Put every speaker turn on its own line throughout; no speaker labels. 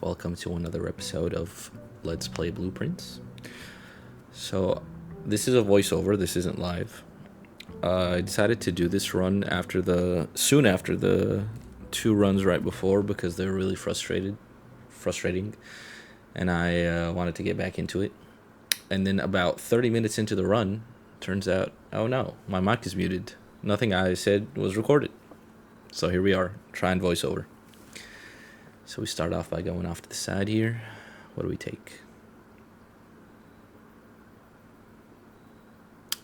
welcome to another episode of Let's Play Blueprints. So, this is a voiceover, this isn't live. I decided to do this run soon after the two runs right before because they were really frustrating, and I wanted to get back into it. And then about 30 minutes into the run, turns out, oh no, my mic is muted. Nothing I said was recorded. So here we are, trying voiceover. So we start off by going off to the side here. What do we take?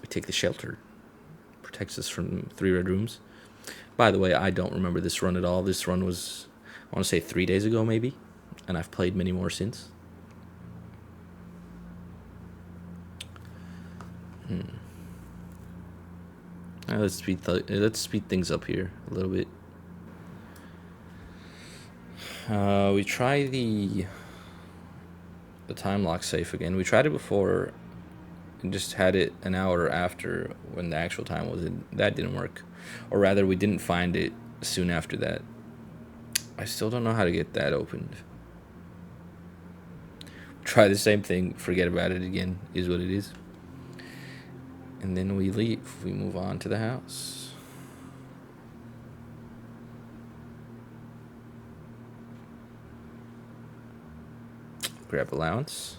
We take the shelter. Protects us from 3 red rooms. By the way, I don't remember this run at all. This run was, I want to say 3 days ago maybe. And I've played many more since. Let's speed things up here a little bit. We try the time lock safe again. We tried it before and just had it an hour after when the actual time was in. That didn't work. Or rather, we didn't find it soon after that. I still don't know how to get that opened. Try the same thing, forget about it again, is what it is. And then we leave. We move on to the house. Grab allowance.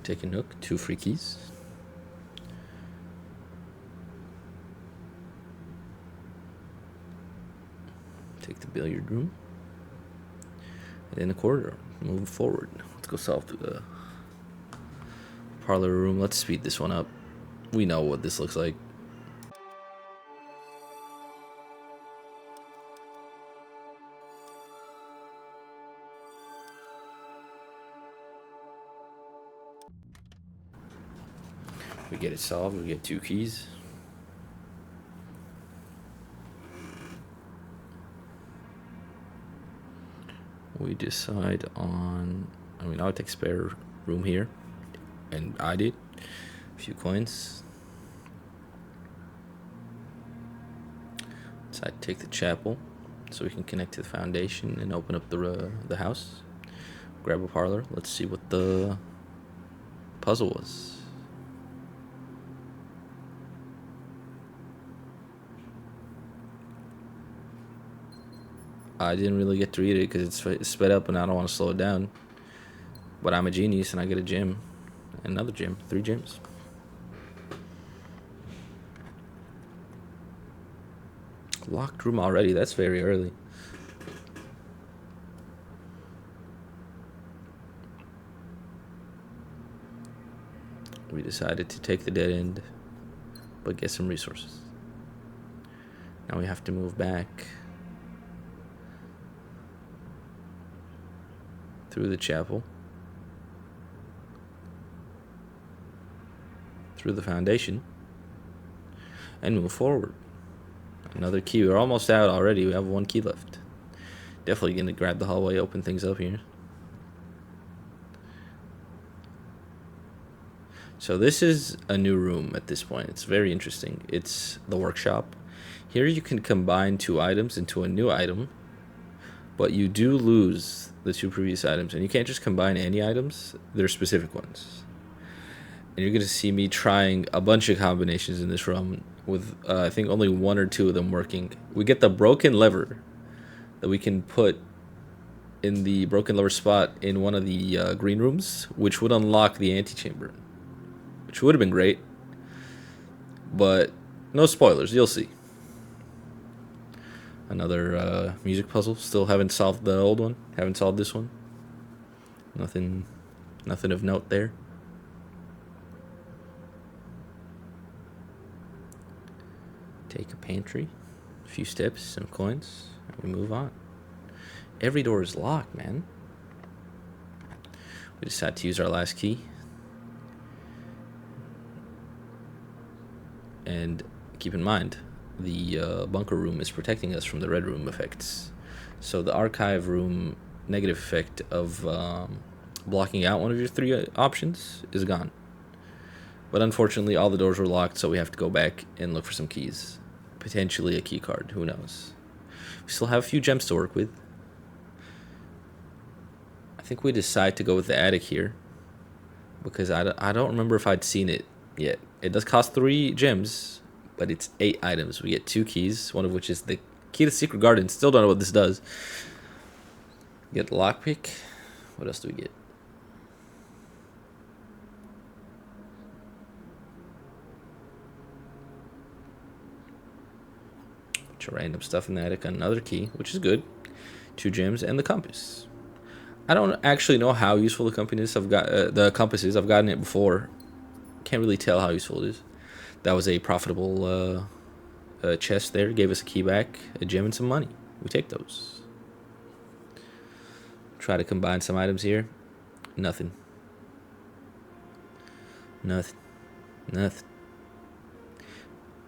Take a nook, 2 free keys. Take the billiard room. And then the corridor. Moving forward. Let's go solve the parlor room. Let's speed this one up. We know what this looks like. We get it solved. We get 2 keys. We decide on, I would take spare room here, and I did. A few coins. Decide to take the chapel so we can connect to the foundation and open up the house. Grab a parlor. Let's see what the puzzle was. I didn't really get to read it because it's sped up and I don't want to slow it down. But I'm a genius and I get a gem. Another gem. 3 gems. Locked room already. That's very early. We decided to take the dead end, but get some resources. Now we have to move back through the chapel, through the foundation, and move forward. Another key. We're almost out already. We have 1 key left. Definitely gonna grab the hallway, open things up here. So this is a new room at this point. It's very interesting. It's the workshop. Here you can combine 2 items into a new item, but you do lose the 2 previous items, and you can't just combine any items. They're specific ones. And you're going to see me trying a bunch of combinations in this room with, I think, only 1 or 2 of them working. We get the broken lever that we can put in the broken lever spot in one of the green rooms, which would unlock the antechamber, which would have been great. But no spoilers, you'll see. Another music puzzle. Still haven't solved the old one. Haven't solved this one. Nothing of note there. Take a pantry, a few steps, some coins, and we move on. Every door is locked, man. We decide to use our last key. And keep in mind, the bunker room is protecting us from the red room effects. So the archive room negative effect of blocking out one of your 3 options is gone. But unfortunately, all the doors were locked, so we have to go back and look for some keys. Potentially a key card, who knows. We still have a few gems to work with. think we decide to go with the attic here because I don't remember if I'd seen it yet. It does cost 3 gems, but it's 8 items. We get 2 keys, one of which is the key to the secret garden. Still don't know what this does. Get the lockpick. What else do we get? Bunch of random stuff in the attic. Another key, which is good. 2 gems and the compass. I don't actually know how useful the compass is. I've gotten it before. Can't really tell how useful it is. That was a profitable chest there. Gave us a key back, a gem, and some money. We take those. Try to combine some items here. Nothing. Nothing. Nothing.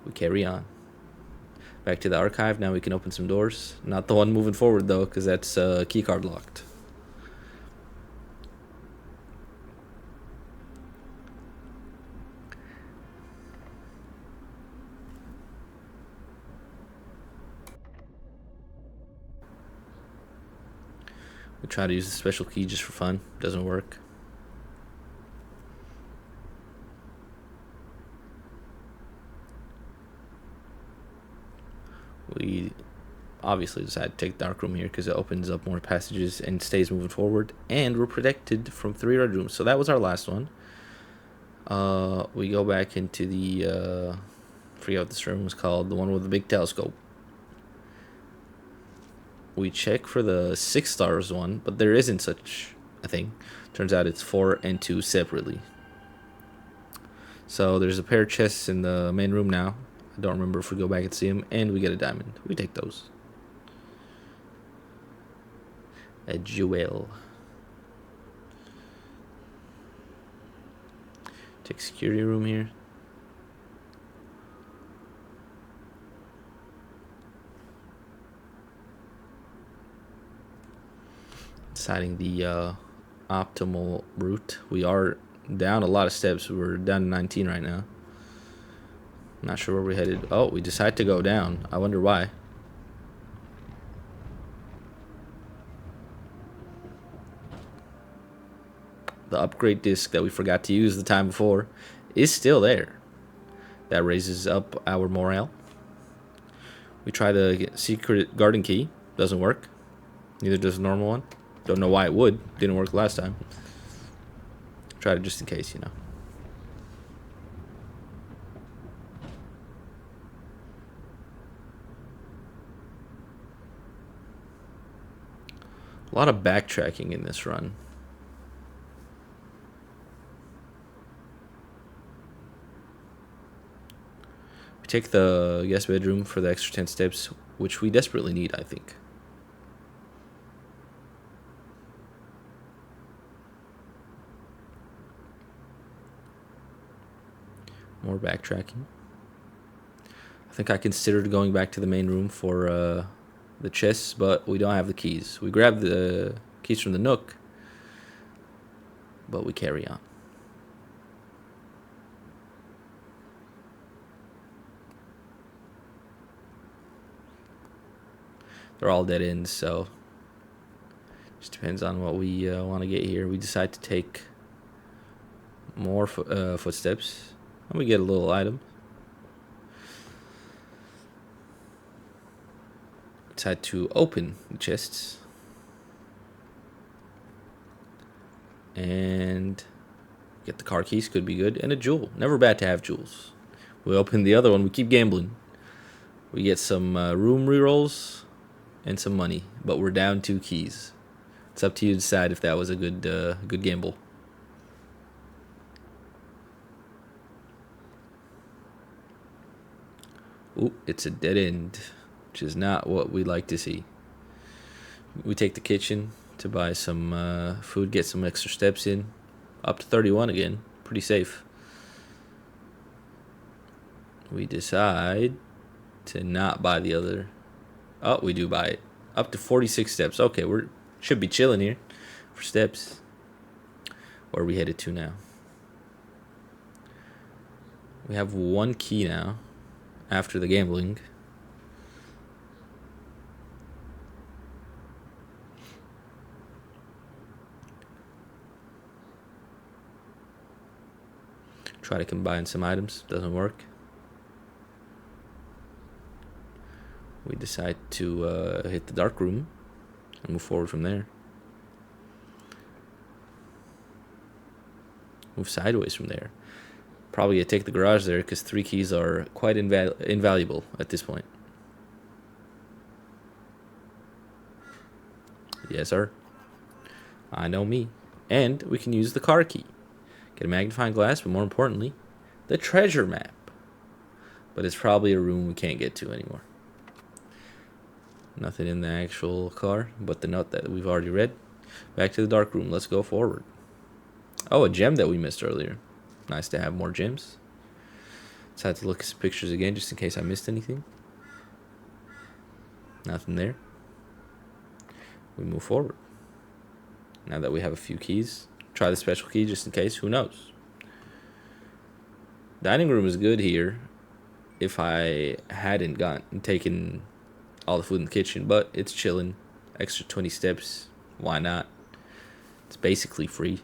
We carry on. Back to the archive. Now we can open some doors. Not the one moving forward, though, because that's keycard locked. We try to use the special key just for fun. Doesn't work. We obviously decide to take dark room here because it opens up more passages and stays moving forward, and we're protected from 3 red rooms. So that was our last one. We go back into the forget what this room was called, the one with the big telescope. We check for the 6 stars one, but there isn't such a thing. Turns out it's 4 and 2 separately. So there's a pair of chests in the main room now. I don't remember if we go back and see them, and we get a diamond. We take those. A jewel. Take security room here. Deciding the optimal route. We are down a lot of steps. We're down to 19 right now. Not sure where we're headed. Oh, we decide to go down. I wonder why. The upgrade disc that we forgot to use the time before is still there. That raises up our morale. We try the secret garden key. Doesn't work. Neither does the normal one. Don't know why it would. Didn't work last time. Try it just in case, you know. A lot of backtracking in this run. We take the guest bedroom for the extra 10 steps, which we desperately need, I think. More backtracking. I think I considered going back to the main room for the chests, but we don't have the keys. We grabbed the keys from the Nook, but we carry on. They're all dead ends, so just depends on what we want to get here. We decide to take more footsteps, and we get a little item. Decide to open the chests and get the car keys. Could be good, and a jewel. Never bad to have jewels. We open the other one. We keep gambling. We get some room rerolls and some money, but we're down 2 keys. It's up to you to decide if that was a good gamble. Ooh, it's a dead end, which is not what we like to see. We take the kitchen to buy some food, get some extra steps in. Up to 31 again. Pretty safe. We decide to not buy the other. Oh, we do buy it. Up to 46 steps. Okay, we should be chilling here for steps. Where are we headed to now? We have 1 key now after the gambling. Try to combine some items. Doesn't work. We decide to hit the dark room and move forward from there. Move sideways from there. Probably gonna take the garage there because 3 keys are quite invaluable at this point. Yes, sir. I know me. And we can use the car key. Get a magnifying glass, but more importantly, the treasure map. But it's probably a room we can't get to anymore. Nothing in the actual car but the note that we've already read. Back to the dark room. Let's go forward. Oh, a gem that we missed earlier. Nice to have more gems. Decided to look at some pictures again just in case I missed anything. Nothing there. We move forward. Now that we have a few keys, try the special key just in case. Who knows? Dining room is good here if I hadn't taken all the food in the kitchen, but it's chilling. Extra 20 steps. Why not? It's basically free.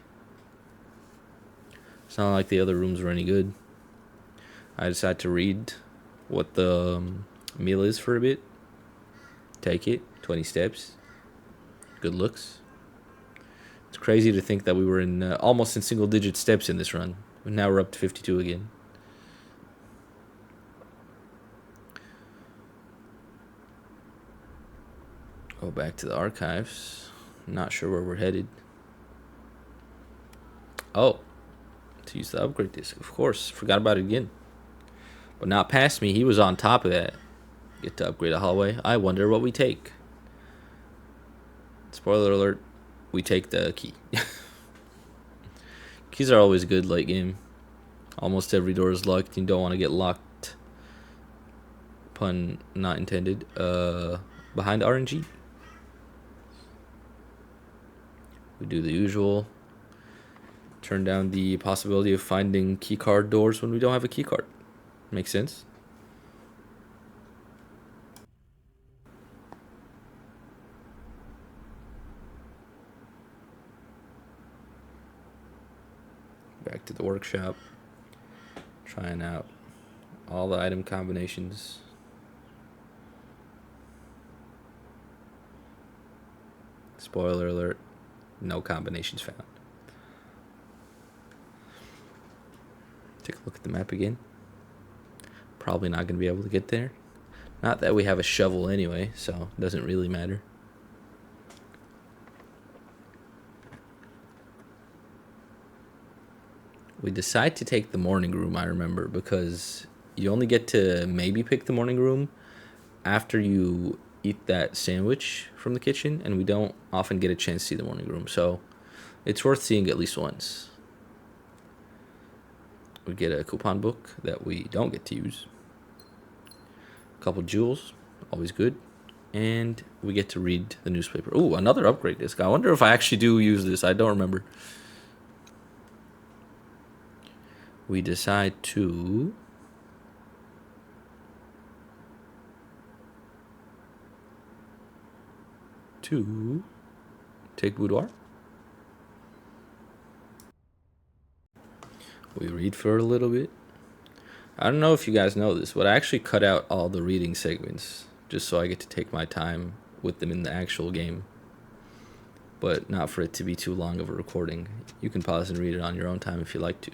It's not like the other rooms were any good. I decided to read what the meal is for a bit. Take it. 20 steps. Good looks. It's crazy to think that we were in almost in single digit steps in this run. But now we're up to 52 again. Go back to the archives. Not sure where we're headed. Oh, to use the upgrade disc. Of course, forgot about it again. But not past me. He was on top of that. Get to upgrade a hallway. I wonder what we take. Spoiler alert. We take the key. Keys are always good late game. Almost every door is locked. You don't want to get locked. Pun not intended. Behind RNG. We do the usual. Turn down the possibility of finding keycard doors when we don't have a keycard. Makes sense. Back to the workshop. Trying out all the item combinations. Spoiler alert. No combinations found. Take a look at the map again. Probably not going to be able to get there. Not that we have a shovel anyway, so it doesn't really matter. We decide to take the morning room, I remember, because you only get to maybe pick the morning room after you eat that sandwich from the kitchen, and we don't often get a chance to see the morning room, so it's worth seeing at least once. We get a coupon book that we don't get to use. A couple jewels, always good. And we get to read the newspaper. Ooh, another upgrade disc. I wonder if I actually do use this. I don't remember. We decide to take boudoir. We read for a little bit. I don't know if you guys know this, but I actually cut out all the reading segments just so I get to take my time with them in the actual game. But not for it to be too long of a recording. You can pause and read it on your own time if you like to.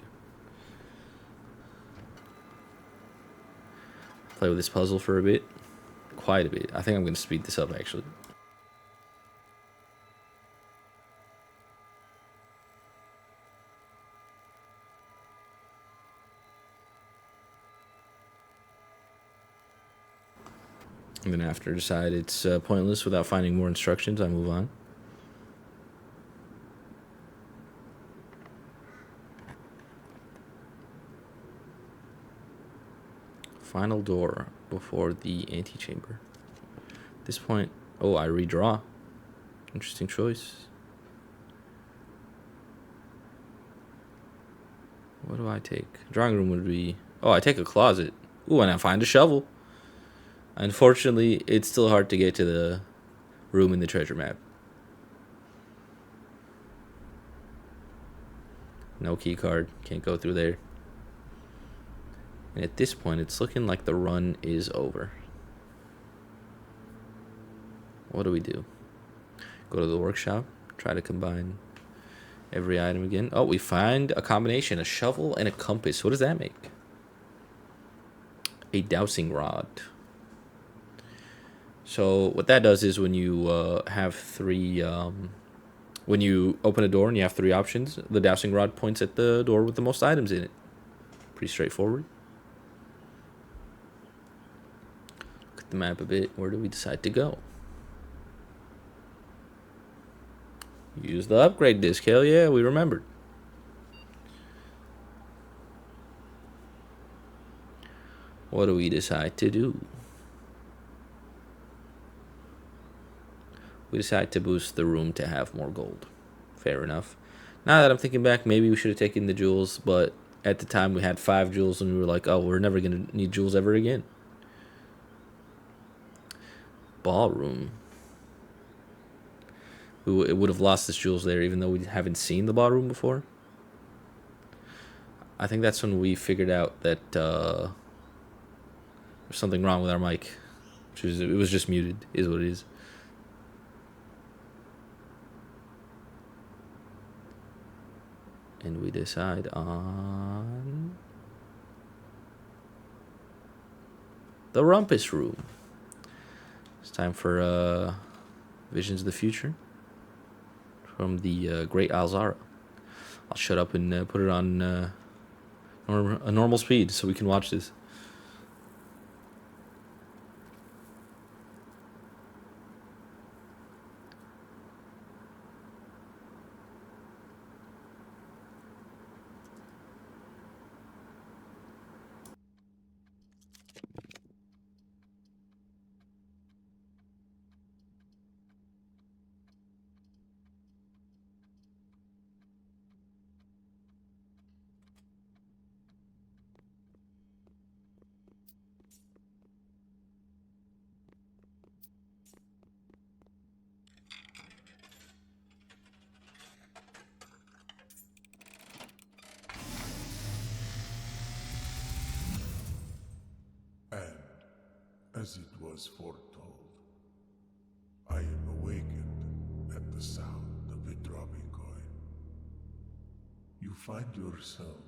Play with this puzzle for a bit. Quite a bit. I think I'm going to speed this up actually. And then after I decide it's pointless without finding more instructions, I move on. Final door before the antechamber. At this point, oh, I redraw. Interesting choice. What do I take? Drawing room would be... Oh, I take a closet. Ooh, and I find a shovel. Unfortunately, it's still hard to get to the room in the treasure map. No key card. Can't go through there. And at this point, it's looking like the run is over. What do we do? Go to the workshop, try to combine every item again. Oh, we find a combination, a shovel and a compass. What does that make? A dowsing rod. So what that does is when you have three, when you open a door and you have three options, the dowsing rod points at the door with the most items in it. Pretty straightforward. Look at the map a bit. Where do we decide to go? Use the upgrade disc. Hell yeah, we remembered. What do we decide to do? We decide to boost the room to have more gold. Fair enough. Now that I'm thinking back, maybe we should have taken the jewels, but at the time we had 5 jewels and we were like, oh, we're never going to need jewels ever again. Ballroom. We would have lost this jewels there even though we haven't seen the ballroom before. I think that's when we figured out that there's something wrong with our mic. It was just muted, is what it is. And we decide on the rumpus room. It's time for Visions of the Future from the Great Alzara. I'll shut up and put it on a normal speed so we can watch this.
As it was foretold, I am awakened at the sound of a dropping coin. You find yourself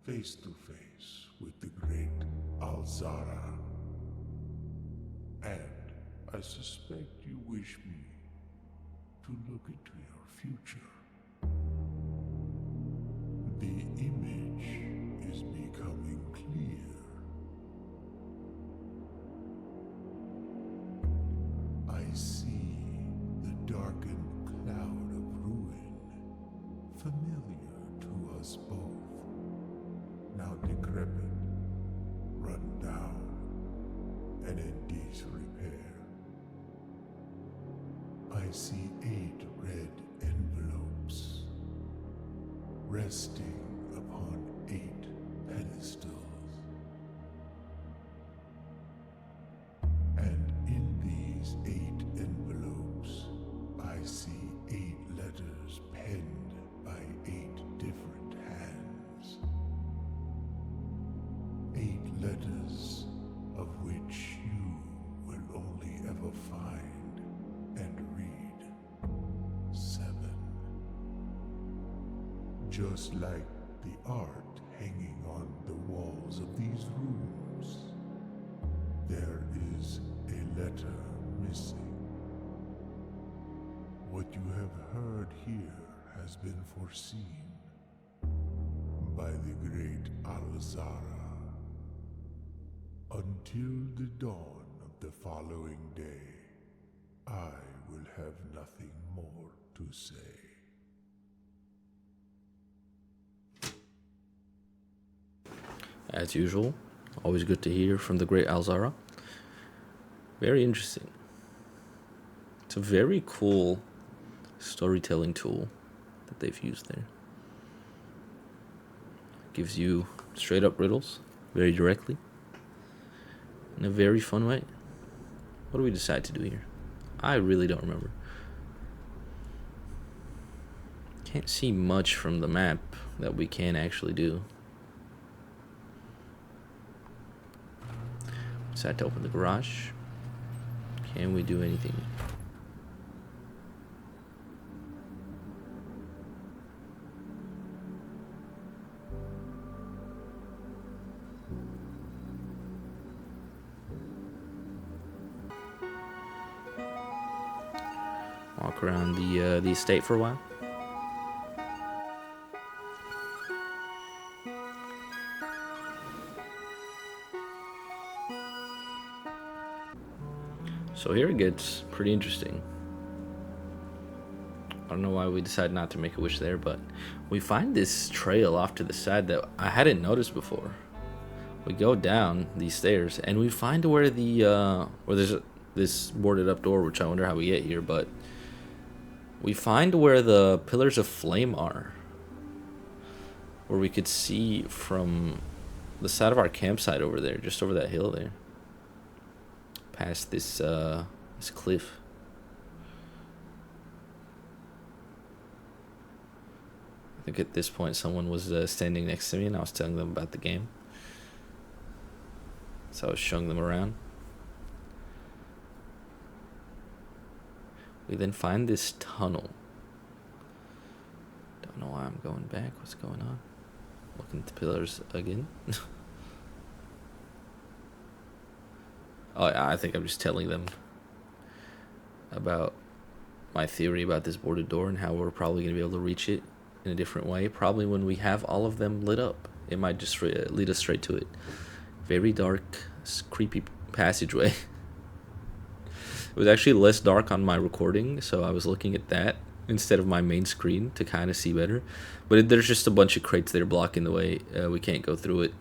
face to face with the great Alzara. And I suspect you wish me to look into your future. The image is becoming clear. I see the darkened cloud of ruin, familiar to us both, now decrepit, run down, and in disrepair. I see 8 red envelopes, resting upon 8 pedestals. And in these 8 envelopes, I see 8 letters penned by 8 different hands. 8 letters of which you will only ever find and read 7. Just like the art hanging on the walls of these rooms, there is a letter missing. What you have heard here has been foreseen by the great Alzara. Until the dawn of the following day, I will have nothing more to say.
As usual, always good to hear from the great Alzara. Very interesting. It's a very cool storytelling tool that they've used there. Gives you straight up riddles, very directly, in a very fun way. What do we decide to do here? I really don't remember. Can't see much from the map that we can actually do. Decide to open the garage. Can we do anything? Walk around the estate for a while. So here it gets pretty interesting. I don't know why we decided not to make a wish there, but we find this trail off to the side that I hadn't noticed before. We go down these stairs and we find where where there's this boarded up door, which I wonder how we get here, but we find where the pillars of flame are, where we could see from the side of our campsite over there, just over that hill there, past this cliff. I think at this point someone was standing next to me and I was telling them about the game, so I was showing them around. We then find this tunnel. Don't know why I'm going back. What's going on? Looking at the pillars again. Oh, I think I'm just telling them about my theory about this boarded door and how we're probably going to be able to reach it in a different way. Probably when we have all of them lit up. It might just lead us straight to it. Very dark, creepy passageway. It was actually less dark on my recording, so I was looking at that instead of my main screen to kind of see better. But there's just a bunch of crates that are blocking the way. We can't go through it.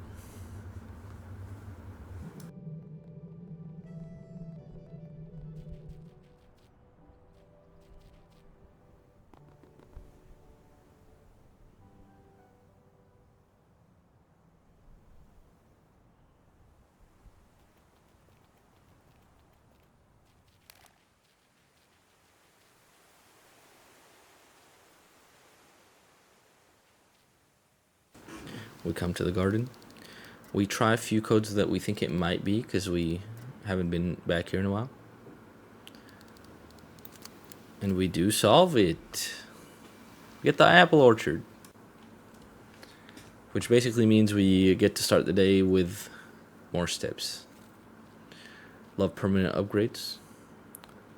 We come to the garden. We try a few codes that we think it might be because we haven't been back here in a while. And we do solve it. We get the apple orchard. Which basically means we get to start the day with more steps. Love permanent upgrades.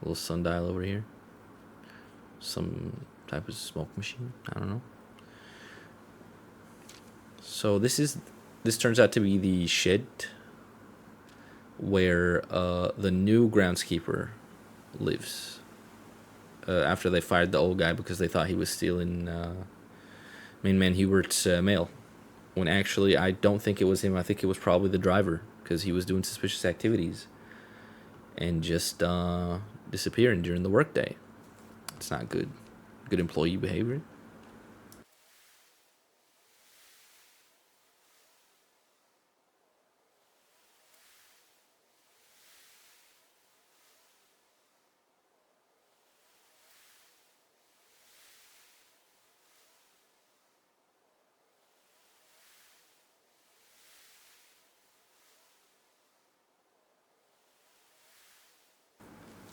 A little sundial over here. Some type of smoke machine. I don't know. So this turns out to be the shed where the new groundskeeper lives. After they fired the old guy because they thought he was stealing main man Hubert's mail. When actually I don't think it was him. I think it was probably the driver because he was doing suspicious activities and just disappearing during the workday. It's not good. Good employee behavior.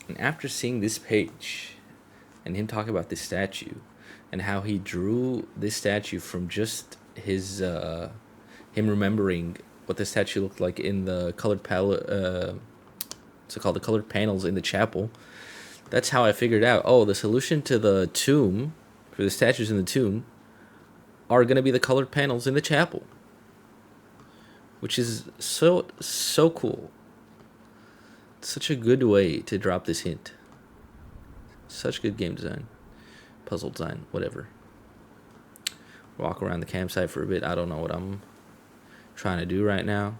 And after seeing this page and him talk about this statue and how he drew this statue from just his him remembering what the statue looked like in the colored palette, what's it called, the colored panels in the chapel. That's how I figured out, oh, the solution to the tomb, for the statues in the tomb, are going to be the colored panels in the chapel. Which is so cool. Such a good way to drop this hint. Such good game design. Puzzle design, whatever. Walk around the campsite for a bit. I don't know what I'm trying to do right now.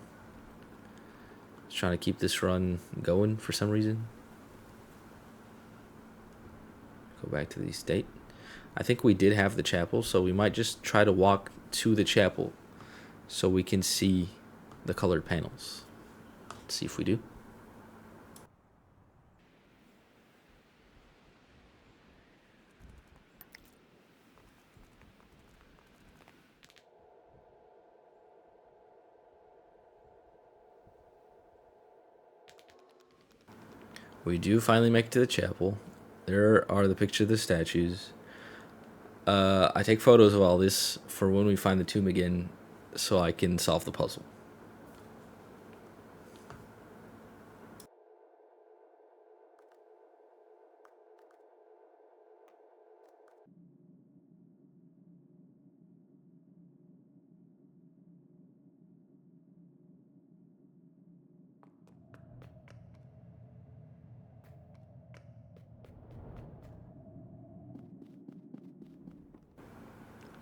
Just trying to keep this run going for some reason. Go back to the estate. I think we did have the chapel, so we might just try to walk to the chapel so we can see the colored panels. Let's see if we do. We do finally make it to the chapel. There are the pictures of the statues. I take photos of all this for when we find the tomb again, so I can solve the puzzle.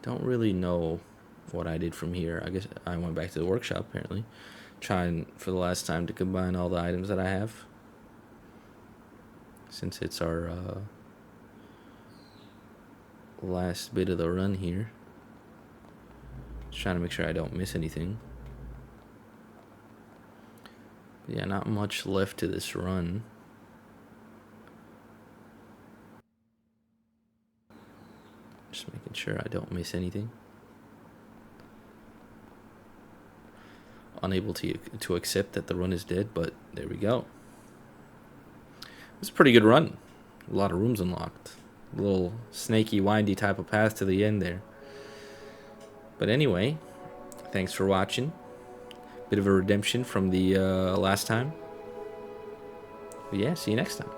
Don't really know what I did from here. I guess I went back to the workshop, apparently. Trying for the last time to combine all the items that I have. Since it's our last bit of the run here. Just trying to make sure I don't miss anything. But yeah, not much left to this run. Just making sure I don't miss anything. Unable to accept that the run is dead, but there we go. It's a pretty good run. A lot of rooms unlocked. A little snaky, windy type of path to the end there. But anyway, thanks for watching. Bit of a redemption from the last time. But yeah, see you next time.